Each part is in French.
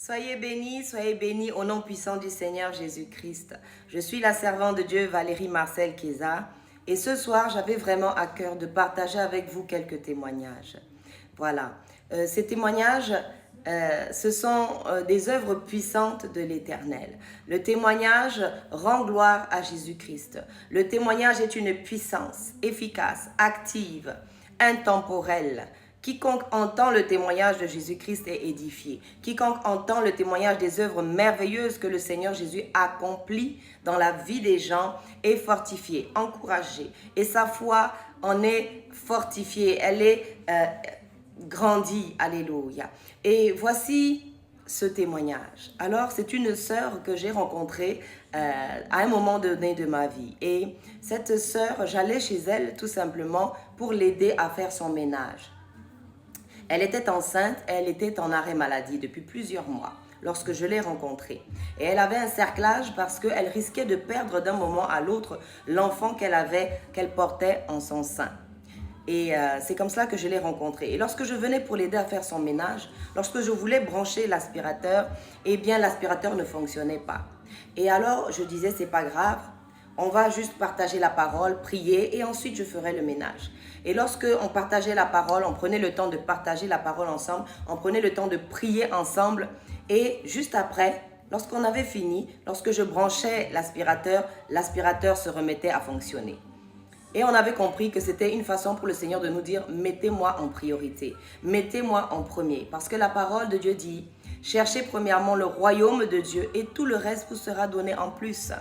Soyez bénis au nom puissant du Seigneur Jésus-Christ. Je suis la servante de Dieu Valérie Marcel Kéza et ce soir j'avais vraiment à cœur de partager avec vous quelques témoignages. Voilà, ces témoignages, ce sont des œuvres puissantes de l'Éternel. Le témoignage rend gloire à Jésus-Christ. Le témoignage est une puissance efficace, active, intemporelle. Quiconque entend le témoignage de Jésus-Christ est édifié. Quiconque entend le témoignage des œuvres merveilleuses que le Seigneur Jésus accomplit dans la vie des gens est fortifié, encouragé. Et sa foi en est fortifiée, elle est grandie. Alléluia. Et voici ce témoignage. Alors, c'est une sœur que j'ai rencontrée à un moment donné de ma vie. Et cette sœur, j'allais chez elle tout simplement pour l'aider à faire son ménage. Elle était enceinte, elle était en arrêt maladie depuis plusieurs mois lorsque je l'ai rencontrée. Et elle avait un cerclage parce qu'elle risquait de perdre d'un moment à l'autre l'enfant qu'elle portait en son sein. Et c'est comme cela que je l'ai rencontrée. Et lorsque je venais pour l'aider à faire son ménage, lorsque je voulais brancher l'aspirateur, eh bien l'aspirateur ne fonctionnait pas. Et alors je disais, c'est pas grave, on va juste partager la parole, prier et ensuite je ferai le ménage. Et lorsque on partageait la parole, on prenait le temps de partager la parole ensemble, on prenait le temps de prier ensemble et juste après, lorsqu'on avait fini, lorsque je branchais l'aspirateur se remettait à fonctionner. Et on avait compris que c'était une façon pour le Seigneur de nous dire « Mettez-moi en priorité, mettez-moi en premier ». Parce que la parole de Dieu dit « Cherchez premièrement le royaume de Dieu et tout le reste vous sera donné en plus ».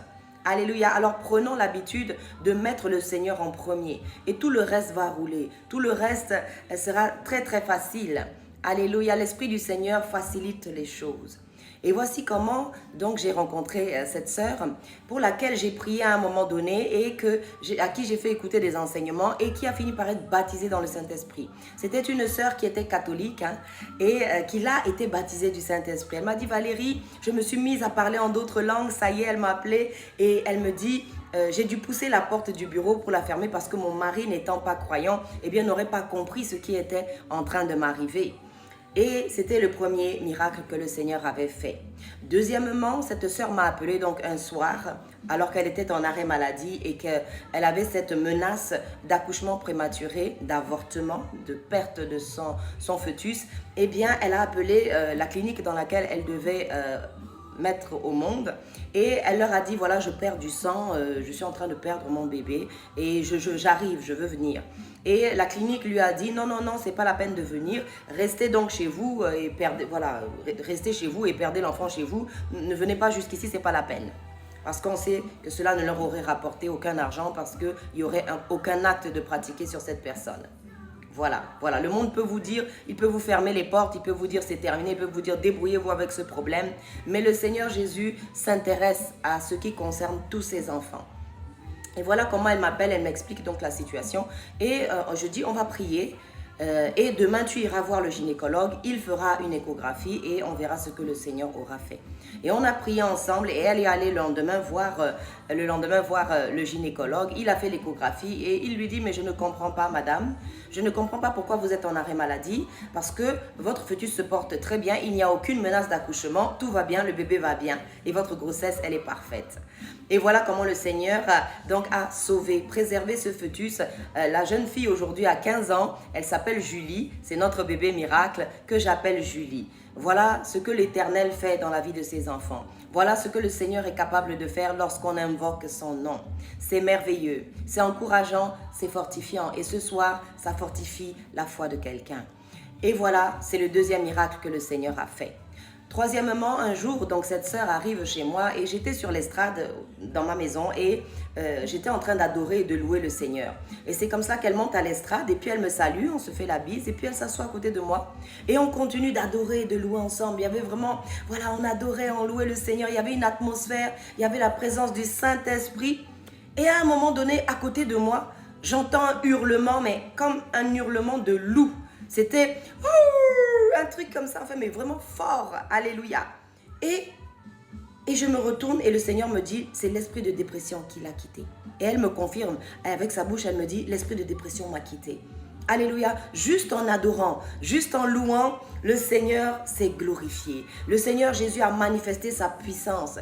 Alléluia. Alors prenons l'habitude de mettre le Seigneur en premier et tout le reste va rouler. Tout le reste sera très très facile. Alléluia. L'Esprit du Seigneur facilite les choses. Et voici comment donc j'ai rencontré cette sœur pour laquelle j'ai prié à un moment donné et à qui j'ai fait écouter des enseignements et qui a fini par être baptisée dans le Saint-Esprit. C'était une sœur qui était catholique et qui l'a été baptisée du Saint-Esprit. Elle m'a dit, Valérie, je me suis mise à parler en d'autres langues, ça y est, elle m'a appelée et elle me dit, j'ai dû pousser la porte du bureau pour la fermer parce que mon mari n'étant pas croyant, eh bien n'aurait pas compris ce qui était en train de m'arriver. Et c'était le premier miracle que le Seigneur avait fait. Deuxièmement, cette sœur m'a appelé donc un soir, alors qu'elle était en arrêt maladie et qu'elle avait cette menace d'accouchement prématuré, d'avortement, de perte de son fœtus. Eh bien, elle a appelé la clinique dans laquelle elle devait mettre au monde et elle leur a dit voilà, je perds du sang, je suis en train de perdre mon bébé et j'arrive, je veux venir. Et la clinique lui a dit non, c'est pas la peine de venir, restez donc chez vous et restez chez vous et perdez l'enfant chez vous, ne venez pas jusqu'ici, c'est pas la peine. Parce qu'on sait que cela ne leur aurait rapporté aucun argent parce qu'il n'y aurait aucun acte de pratiquer sur cette personne. Voilà, le monde peut vous dire, il peut vous fermer les portes, il peut vous dire c'est terminé, il peut vous dire débrouillez-vous avec ce problème. Mais le Seigneur Jésus s'intéresse à ce qui concerne tous ses enfants. Et voilà comment elle m'appelle, elle m'explique donc la situation. Et je dis on va prier et demain tu iras voir le gynécologue, il fera une échographie et on verra ce que le Seigneur aura fait. Et on a prié ensemble et elle est allée le lendemain voir le gynécologue. Il a fait l'échographie et il lui dit mais je ne comprends pas madame, je ne comprends pas pourquoi vous êtes en arrêt maladie parce que votre fœtus se porte très bien, il n'y a aucune menace d'accouchement, tout va bien, le bébé va bien et votre grossesse elle est parfaite. Et voilà comment le Seigneur donc a sauvé, préservé ce fœtus. La jeune fille aujourd'hui a 15 ans, elle s'appelle Julie, c'est notre bébé miracle que j'appelle Julie. Voilà ce que l'Éternel fait dans la vie de ses enfants. Voilà ce que le Seigneur est capable de faire lorsqu'on invoque son nom. C'est merveilleux, c'est encourageant, c'est fortifiant. Et ce soir, ça fortifie la foi de quelqu'un. Et voilà, c'est le deuxième miracle que le Seigneur a fait. Troisièmement, un jour, donc cette sœur arrive chez moi et j'étais sur l'estrade dans ma maison et j'étais en train d'adorer et de louer le Seigneur. Et c'est comme ça qu'elle monte à l'estrade et puis elle me salue, on se fait la bise et puis elle s'assoit à côté de moi. Et on continue d'adorer et de louer ensemble. Il y avait vraiment, voilà, on adorait, on louait le Seigneur. Il y avait une atmosphère, il y avait la présence du Saint-Esprit. Et à un moment donné, à côté de moi, j'entends un hurlement, mais comme un hurlement de loup. C'était un truc comme ça, enfin, mais vraiment fort. Alléluia. Et je me retourne et le Seigneur me dit, c'est l'esprit de dépression qui l'a quitté. Et elle me confirme, avec sa bouche, elle me dit, l'esprit de dépression m'a quitté. Alléluia, juste en adorant, juste en louant, le Seigneur s'est glorifié. Le Seigneur Jésus a manifesté sa puissance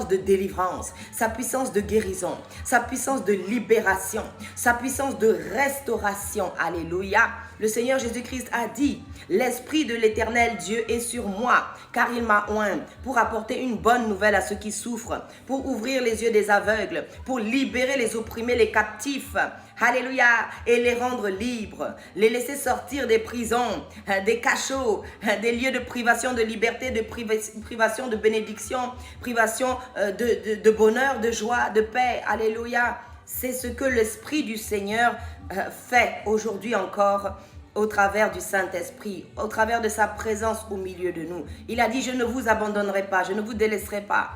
de délivrance, sa puissance de guérison, sa puissance de libération, sa puissance de restauration. Alléluia. Le Seigneur Jésus-Christ a dit, l'Esprit de l'Éternel Dieu est sur moi, car il m'a oint pour apporter une bonne nouvelle à ceux qui souffrent, pour ouvrir les yeux des aveugles, pour libérer les opprimés, les captifs. Alléluia, et les rendre libres, les laisser sortir des prisons, des cachots, des lieux de privation de liberté, de privation de bénédiction, privation de bonheur, de joie, de paix. Alléluia, c'est ce que l'Esprit du Seigneur fait aujourd'hui encore au travers du Saint-Esprit, au travers de sa présence au milieu de nous. Il a dit, je ne vous abandonnerai pas, je ne vous délaisserai pas.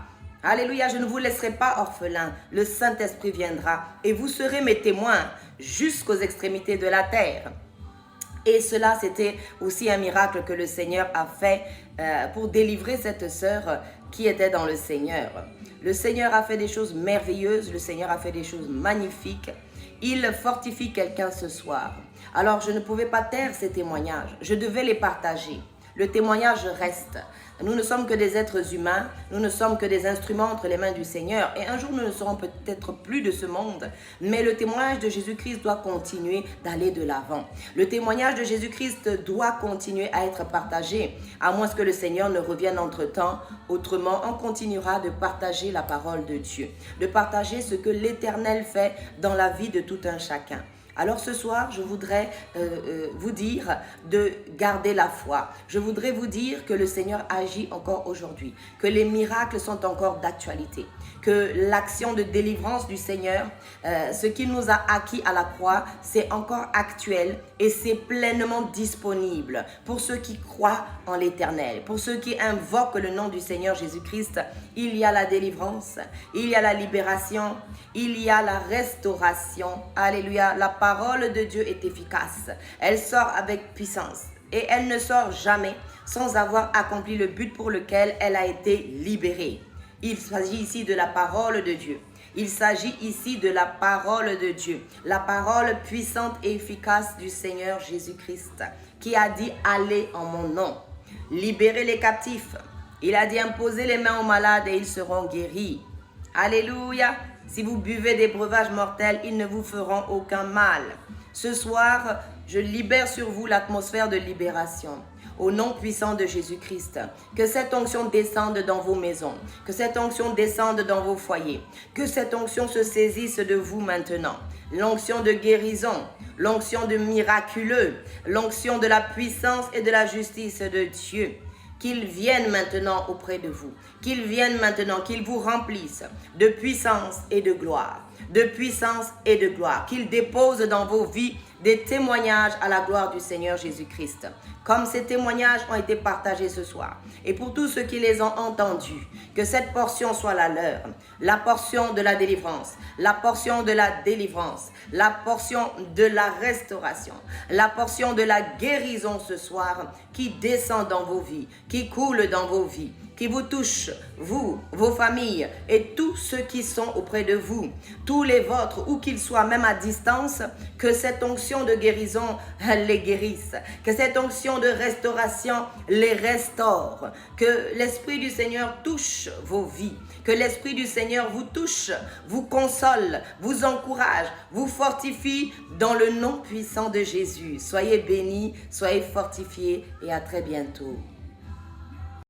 Alléluia, je ne vous laisserai pas orphelins. Le Saint-Esprit viendra et vous serez mes témoins jusqu'aux extrémités de la terre. Et cela, c'était aussi un miracle que le Seigneur a fait pour délivrer cette sœur qui était dans le Seigneur. Le Seigneur a fait des choses merveilleuses, le Seigneur a fait des choses magnifiques. Il fortifie quelqu'un ce soir. Alors, je ne pouvais pas taire ces témoignages, je devais les partager. Le témoignage reste. Nous ne sommes que des êtres humains, nous ne sommes que des instruments entre les mains du Seigneur. Et un jour, nous ne serons peut-être plus de ce monde. Mais le témoignage de Jésus-Christ doit continuer d'aller de l'avant. Le témoignage de Jésus-Christ doit continuer à être partagé, à moins que le Seigneur ne revienne entre-temps. Autrement, on continuera de partager la parole de Dieu, de partager ce que l'Éternel fait dans la vie de tout un chacun. Alors ce soir, je voudrais vous dire de garder la foi. Je voudrais vous dire que le Seigneur agit encore aujourd'hui, que les miracles sont encore d'actualité, que l'action de délivrance du Seigneur, ce qu'il nous a acquis à la croix, c'est encore actuel et c'est pleinement disponible pour ceux qui croient en l'Éternel, pour ceux qui invoquent le nom du Seigneur Jésus-Christ. Il y a la délivrance, il y a la libération, il y a la restauration. Alléluia, la parole de Dieu est efficace. Elle sort avec puissance et elle ne sort jamais sans avoir accompli le but pour lequel elle a été libérée. Il s'agit ici de la parole de Dieu. Il s'agit ici de la parole de Dieu, la parole puissante et efficace du Seigneur Jésus-Christ, qui a dit « Allez en mon nom, libérez les captifs ». Il a dit « Imposez les mains aux malades et ils seront guéris ». Alléluia. Si vous buvez des breuvages mortels, ils ne vous feront aucun mal. Ce soir, je libère sur vous l'atmosphère de libération. Au nom puissant de Jésus-Christ, que cette onction descende dans vos maisons, que cette onction descende dans vos foyers, que cette onction se saisisse de vous maintenant. L'onction de guérison, l'onction de miraculeux, l'onction de la puissance et de la justice de Dieu. Qu'il vienne maintenant auprès de vous, qu'il vienne maintenant, qu'il vous remplisse de puissance et de gloire, de puissance et de gloire, qu'il dépose dans vos vies des témoignages à la gloire du Seigneur Jésus-Christ. Comme ces témoignages ont été partagés ce soir, et pour tous ceux qui les ont entendus, que cette portion soit la leur, la portion de la délivrance, la portion de la délivrance, la portion de la restauration, la portion de la guérison ce soir qui descend dans vos vies, qui coule dans vos vies, qui vous touche, vous, vos familles et tous ceux qui sont auprès de vous, tous les vôtres, où qu'ils soient, même à distance, que cette onction de guérison les guérisse, que cette onction de restauration les restaure, que l'Esprit du Seigneur touche vos vies, que l'Esprit du Seigneur vous touche, vous console, vous encourage, vous fortifie dans le nom puissant de Jésus. Soyez bénis, soyez fortifiés et à très bientôt.